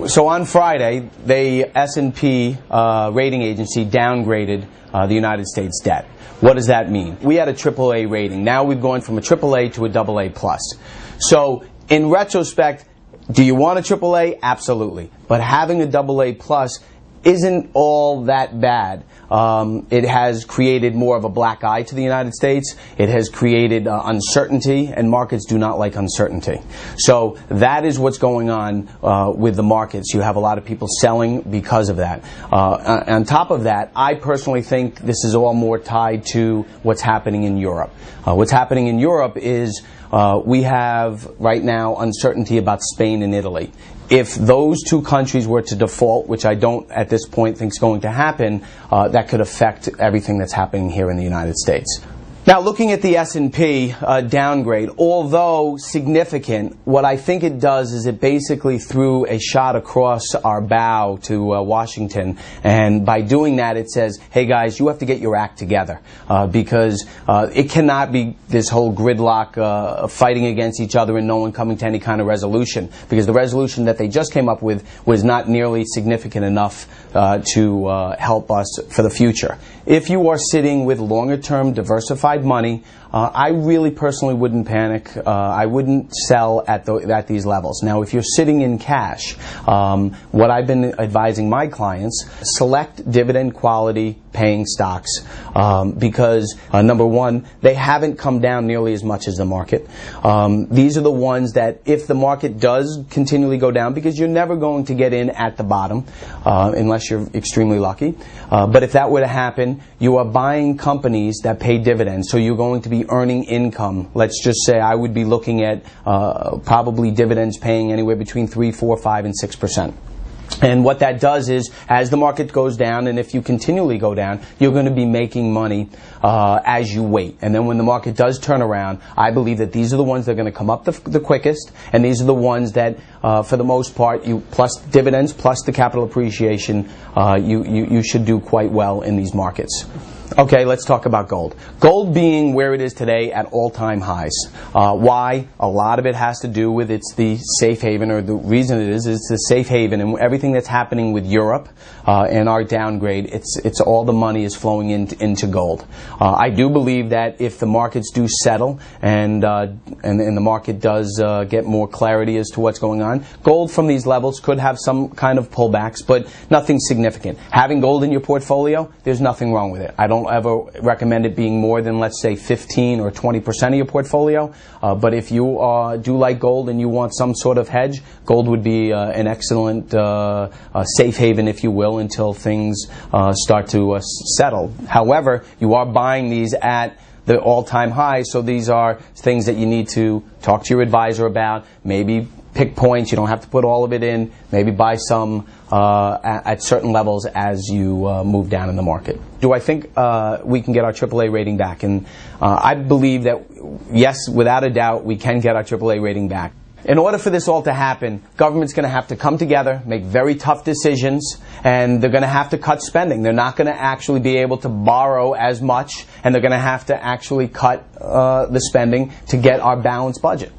So on Friday, the S&P rating agency downgraded the United States debt. What does that mean? We had a AAA rating. Now we've gone from a AAA to a AA+. So in retrospect, do you want a AAA? Absolutely. But having a AA+ isn't all that bad. It has created more of a black eye to the United States. It has created uncertainty, and markets do not like uncertainty. So that is what's going on with the markets. You have a lot of people selling because of that. On top of that, I personally think this is all more tied to what's happening in Europe. What's happening in Europe is we have right now uncertainty about Spain and Italy. If those two countries were to default, which I don't at this point think is going to happen, that could affect everything that's happening here in the United States. Now, looking at the S&P downgrade, although significant, what I think it does is it basically threw a shot across our bow to Washington, and by doing that it says, hey guys, you have to get your act together, because it cannot be this whole gridlock fighting against each other and no one coming to any kind of resolution, because the resolution that they just came up with was not nearly significant enough to help us for the future. If you are sitting with longer-term diversified money, I really personally wouldn't panic. I wouldn't sell at these levels. Now, if you're sitting in cash, what I've been advising my clients, select dividend quality paying stocks, because number one, they haven't come down nearly as much as the market. These are the ones that if the market does continually go down, because you're never going to get in at the bottom unless you're extremely lucky, but if that were to happen, you are buying companies that pay dividends, so you're going to be earning income. Let's just say I would be looking at probably dividends paying anywhere between 3, 4, 5, and 6%. And what that does is, as the market goes down, and if you continually go down, you're going to be making money as you wait. And then when the market does turn around, I believe that these are the ones that are going to come up the quickest, and these are the ones that, for the most part, you plus dividends, plus the capital appreciation, you should do quite well in these markets. Okay, let's talk about gold. Gold being where it is today at all-time highs. Why? A lot of it has to do with it's the safe haven, or the reason it is it's the safe haven, and everything that's happening with Europe and our downgrade, it's all the money is flowing into gold. I do believe that if the markets do settle and the market does get more clarity as to what's going on, gold from these levels could have some kind of pullbacks, but nothing significant. Having gold in your portfolio, there's nothing wrong with it. I don't ever recommend it being more than, let's say, 15 or 20% of your portfolio. But if you do like gold and you want some sort of hedge, gold would be an excellent safe haven, if you will, until things start to settle. However, you are buying these at the all-time highs, so these are things that you need to talk to your advisor about. Maybe pick points. You don't have to put all of it in. Maybe buy some at certain levels as you move down in the market. Do I think we can get our AAA rating back? And I believe that, yes, without a doubt, we can get our AAA rating back. In order for this all to happen, government's going to have to come together, make very tough decisions, and they're going to have to cut spending. They're not going to actually be able to borrow as much, and they're going to have to actually cut the spending to get our balanced budget.